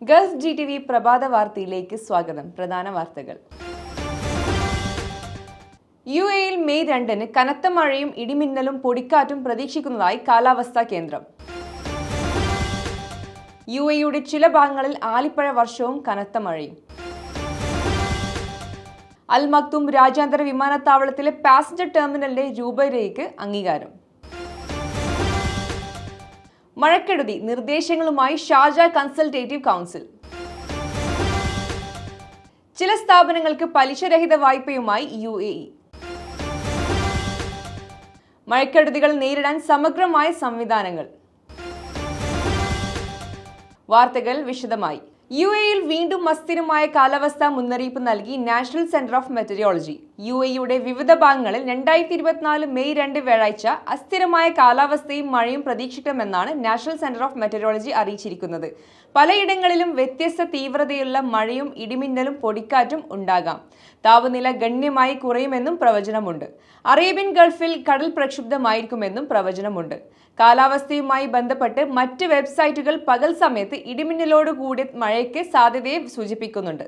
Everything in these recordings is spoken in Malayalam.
ഗൾഫ് GTV പ്രഭാത വാർത്തയിലേക്ക് സ്വാഗതം. പ്രധാന വാർത്തകൾ. UAEയിൽ മെയ് 2-ന് കനത്ത മഴയും ഇടിമിന്നലും പൊടിക്കാറ്റും പ്രതീക്ഷിക്കുന്നതായി കാലാവസ്ഥാ കേന്ദ്രം. UAEയുടെ ചില ഭാഗങ്ങളിൽ ആലിപ്പഴ വർഷവും കനത്ത മഴയും. അൽ മക്തൂം രാജ്യാന്തര വിമാനത്താവളത്തിലെ പാസഞ്ചർ ടെർമിനലിന്റെ രൂപരേഖയ്ക്ക് അംഗീകാരം. മഴക്കെടുതി നിർദ്ദേശങ്ങളുമായി ഷാർജ കൺസൾട്ടേറ്റീവ് കൗൺസിൽ. ചില സ്ഥാപനങ്ങൾക്ക് പലിശരഹിത വായ്പയുമായി UAE. മഴക്കെടുതികൾ നേരിടാൻ സമഗ്രമായ സംവിധാനങ്ങൾ. വാർത്തകൾ വിശദമായി. UAEയിൽ വീണ്ടും അസ്ഥിരമായ കാലാവസ്ഥാ മുന്നറിയിപ്പ് നൽകി നാഷണൽ സെന്റർ ഓഫ് മെറ്റീരിയോളജി. UAEയുടെ വിവിധ ഭാഗങ്ങളിൽ 2024 മെയ് 2 വ്യാഴാഴ്ച അസ്ഥിരമായ കാലാവസ്ഥയും മഴയും പ്രതീക്ഷിക്കാമെന്നാണ് നാഷണൽ സെന്റർ ഓഫ് മെറ്റീരിയോളജി അറിയിച്ചിരിക്കുന്നത്. പലയിടങ്ങളിലും വ്യത്യസ്ത തീവ്രതയുള്ള മഴയും ഇടിമിന്നലും പൊടിക്കാറ്റും ഉണ്ടാകാം. താപനില ഗണ്യമായി കുറയുമെന്നും പ്രവചനമുണ്ട്. അറേബ്യൻ ഗൾഫിൽ കടൽ പ്രക്ഷുബ്ധമായിരിക്കുമെന്നും പ്രവചനമുണ്ട്. കാലാവസ്ഥയുമായി ബന്ധപ്പെട്ട് മറ്റ് വെബ്സൈറ്റുകൾ പകൽ സമയത്ത് ഇടിമിന്നലോടുകൂടിയ മഴയ്ക്ക് സാധ്യതയെ സൂചിപ്പിക്കുന്നുണ്ട്.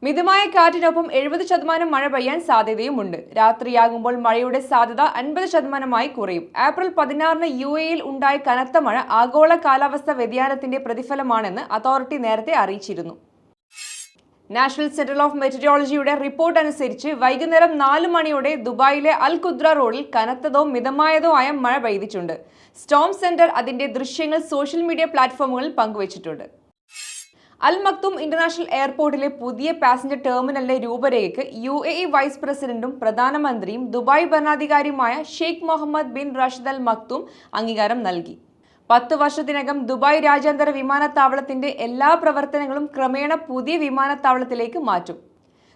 മിതമായ കാറ്റിനൊപ്പം 70% മഴ പെയ്യാൻ സാധ്യതയുമുണ്ട്. രാത്രിയാകുമ്പോൾ മഴയുടെ സാധ്യത 50% കുറയും. ഏപ്രിൽ 16-ന് UAEയിൽ ഉണ്ടായ കനത്ത മഴ ആഗോള കാലാവസ്ഥാ വ്യതിയാനത്തിന്റെ പ്രതിഫലമാണെന്ന് അതോറിറ്റി നേരത്തെ അറിയിച്ചിരുന്നു. നാഷണൽ സെന്റർ ഓഫ് മെറ്റീരിയോളജിയുടെ റിപ്പോർട്ട് അനുസരിച്ച് വൈകുന്നേരം 4 മണിയോടെ ദുബായിലെ അൽ ഖുദ്ര റോഡിൽ കനത്തതോ മിതമായതോ ആയ മഴ പെയ്തിട്ടുണ്ട്. സ്റ്റോം സെന്റർ അതിന്റെ ദൃശ്യങ്ങൾ സോഷ്യൽ മീഡിയ പ്ലാറ്റ്ഫോമുകളിൽ പങ്കുവച്ചിട്ടുണ്ട്. അൽ മക്തൂം ഇന്റർനാഷണൽ എയർപോർട്ടിലെ പുതിയ പാസഞ്ചർ ടെർമിനലിന്റെ രൂപരേഖയ്ക്ക് UAE വൈസ് പ്രസിഡന്റും പ്രധാനമന്ത്രിയും ദുബായ് ഭരണാധികാരിയുമായ Sheikh Mohammed bin Rashid Al Maktoum അംഗീകാരം നൽകി. 10 വർഷത്തിനകം ദുബായ് രാജ്യാന്തര വിമാനത്താവളത്തിന്റെ എല്ലാ പ്രവർത്തനങ്ങളും ക്രമേണ പുതിയ വിമാനത്താവളത്തിലേക്ക് മാറ്റും.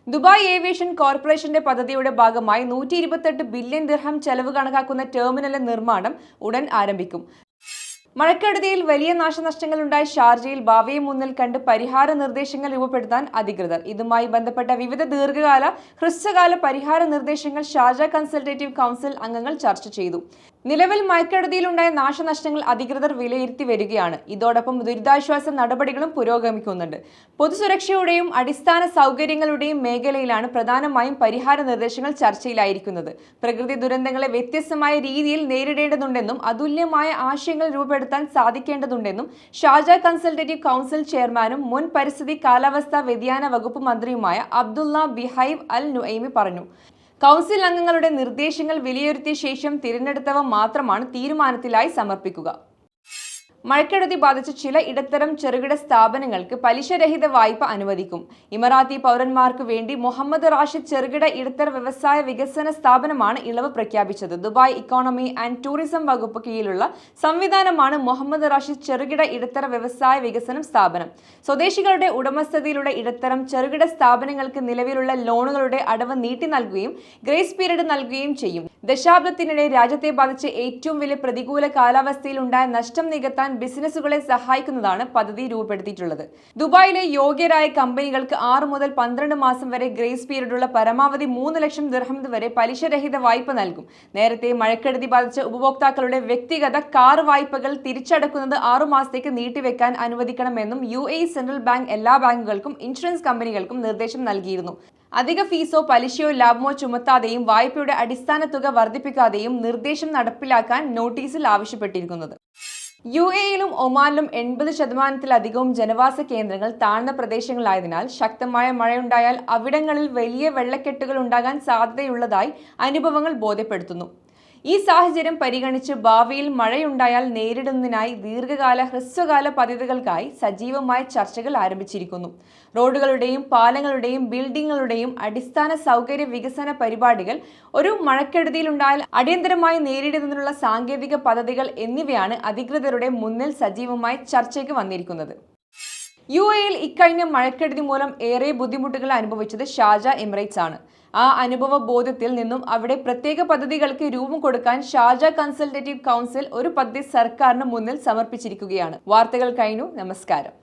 ദുബായ് ഏവിയേഷൻ കോർപ്പറേഷന്റെ പദ്ധതിയുടെ ഭാഗമായി 128 ബില്യൺ ദിർഹം ചെലവ് കണക്കാക്കുന്ന ടെർമിനലിന്റെ നിർമ്മാണം ഉടൻ ആരംഭിക്കും. മഴക്കെടുതിയിൽ വലിയ നാശനഷ്ടങ്ങൾ ഉണ്ടായ ഷാർജയിൽ ഭാവിയെ മുന്നിൽ കണ്ട് പരിഹാര നിർദ്ദേശങ്ങൾ രൂപപ്പെടുത്താൻ അധികൃതർ. ഇതുമായി ബന്ധപ്പെട്ട വിവിധ ദീർഘകാല ഹ്രസ്വകാല പരിഹാര നിർദ്ദേശങ്ങൾ ഷാർജ കൺസൾട്ടേറ്റീവ് കൗൺസിൽ അംഗങ്ങൾ ചർച്ച ചെയ്തു. നിലവിൽ മഴക്കെടുതിയിലുണ്ടായ നാശനഷ്ടങ്ങൾ അധികൃതർ വിലയിരുത്തി വരികയാണ്. ഇതോടൊപ്പം ദുരിതാശ്വാസ നടപടികളും പുരോഗമിക്കുന്നുണ്ട്. പൊതുസുരക്ഷയുടെയും അടിസ്ഥാന സൗകര്യങ്ങളുടെയും മേഖലയിലാണ് പ്രധാനമായും പരിഹാര നിർദ്ദേശങ്ങൾ ചർച്ചയിലായിരിക്കുന്നത്. പ്രകൃതി ദുരന്തങ്ങളെ വ്യത്യസ്തമായ രീതിയിൽ നേരിടേണ്ടതുണ്ടെന്നും അതുല്യമായ ആശയങ്ങൾ രൂപപ്പെടുത്താൻ സാധിക്കേണ്ടതുണ്ടെന്നും ഷാർജ കൺസൾട്ടേറ്റീവ് കൗൺസിൽ ചെയർമാനും മുൻ പരിസ്ഥിതി കാലാവസ്ഥാ വ്യതിയാന വകുപ്പ് മന്ത്രിയുമായ അബ്ദുള്ള ബിഹൈവ് അൽ നുഐമി പറഞ്ഞു. കൗൺസിൽ അംഗങ്ങളുടെ നിർദ്ദേശങ്ങൾ വിലയിരുത്തിയ ശേഷം തിരഞ്ഞെടുത്തവ മാത്രമാണ് തീരുമാനത്തിലായി സമർപ്പിക്കുക. മഴക്കെടുതി ബാധിച്ച ചില ഇടത്തരം ചെറുകിട സ്ഥാപനങ്ങൾക്ക് പലിശരഹിത വായ്പ അനുവദിക്കും. ഇമറാത്തി പൗരന്മാർക്ക് വേണ്ടി മുഹമ്മദ് റാഷിദ് ചെറുകിട ഇടത്തര വ്യവസായ വികസന സ്ഥാപനമാണ് ഇളവ് പ്രഖ്യാപിച്ചത്. ദുബായ് ഇക്കോണമി ആൻഡ് ടൂറിസം വകുപ്പ് കീഴിലുള്ള സംവിധാനമാണ് മുഹമ്മദ് റാഷിദ് ചെറുകിട ഇടത്തര വ്യവസായ വികസനം സ്ഥാപനം. സ്വദേശികളുടെ ഉടമസ്ഥതയിലുള്ള ഇടത്തരം ചെറുകിട സ്ഥാപനങ്ങൾക്ക് നിലവിലുള്ള ലോണുകളുടെ അടവ് നീട്ടി നൽകുകയും ഗ്രേസ് പീരീഡ് നൽകുകയും ചെയ്യും. ദശാബ്ദത്തിനിടെ രാജ്യത്തെ ബാധിച്ച ഏറ്റവും വലിയ പ്രതികൂല കാലാവസ്ഥയിൽ ഉണ്ടായ നഷ്ടം നികത്താൻ ബിസിനസ്സുകളെ സഹായിക്കുന്നതാണ് പദ്ധതി രൂപപ്പെടുത്തിയിട്ടുള്ളത്. ദുബായിലെ യോഗ്യരായ കമ്പനികൾക്ക് 6 മുതൽ 12 മാസം വരെ ഗ്രേസ് പീരീഡുള്ള പരമാവധി 3 ലക്ഷം ദിർഹം വരെ പലിശരഹിത വായ്പ നൽകും. നേരത്തെ മഴക്കെടുതി ബാധിച്ച ഉപഭോക്താക്കളുടെ വ്യക്തിഗത കാർ വായ്പകൾ തിരിച്ചടക്കുന്നത് 6 മാസത്തേക്ക് നീട്ടിവെക്കാൻ അനുവദിക്കണമെന്നും UAE സെൻട്രൽ ബാങ്ക് എല്ലാ ബാങ്കുകൾക്കും ഇൻഷുറൻസ് കമ്പനികൾക്കും നിർദ്ദേശം നൽകിയിരുന്നു. അധിക ഫീസോ പലിശയോ ലാഭമോ ചുമത്താതെയും വായ്പയുടെ അടിസ്ഥാന തുക വർദ്ധിപ്പിക്കാതെയും നിർദ്ദേശം നടപ്പിലാക്കാൻ നോട്ടീസിൽ ആവശ്യപ്പെട്ടിരിക്കുന്നത്. UAEയിലും ഒമാനിലും 80%-ലധികവും ജനവാസ കേന്ദ്രങ്ങൾ താഴ്ന്ന പ്രദേശങ്ങളായതിനാൽ ശക്തമായ മഴയുണ്ടായാൽ അവിടങ്ങളിൽ വലിയ വെള്ളക്കെട്ടുകൾ ഉണ്ടാകാൻ സാധ്യതയുള്ളതായി അനുഭവങ്ങൾ ബോധ്യപ്പെടുത്തുന്നു. ഈ സാഹചര്യം പരിഗണിച്ച് ഭാവിയിൽ മഴയുണ്ടായാൽ നേരിടുന്നതിനായി ദീർഘകാല ഹ്രസ്വകാല പദ്ധതികൾക്കായി സജീവമായ ചർച്ചകൾ ആരംഭിച്ചിരിക്കുന്നു. റോഡുകളുടെയും പാലങ്ങളുടെയും ബിൽഡിങ്ങുകളുടെയും അടിസ്ഥാന സൗകര്യ വികസന പരിപാടികൾ, ഒരു മഴക്കെടുതിയിലുണ്ടായാൽ അടിയന്തരമായി നേരിടുന്നതിനുള്ള സാങ്കേതിക പദ്ധതികൾ എന്നിവയാണ് അധികൃതരുടെ മുന്നിൽ സജീവമായി ചർച്ചയ്ക്ക് വന്നിരിക്കുന്നത്. UAEയിൽ ഇക്കഴിഞ്ഞ മഴക്കെടുതി മൂലം ഏറെ ബുദ്ധിമുട്ടുകൾ അനുഭവിച്ചത് ഷാർജ എമിറേറ്റ്സ് ആണ്. ആ അനുഭവ ബോധ്യത്തിൽ നിന്നും അവിടെ പ്രത്യേക പദ്ധതികൾക്ക് രൂപം കൊടുക്കാൻ ഷാർജ കൺസൾട്ടേറ്റീവ് കൗൺസിൽ ഒരു പദ്ധതി സർക്കാരിന് മുന്നിൽ സമർപ്പിച്ചിരിക്കുകയാണ്. വാർത്തകൾ കഴിഞ്ഞു. നമസ്കാരം.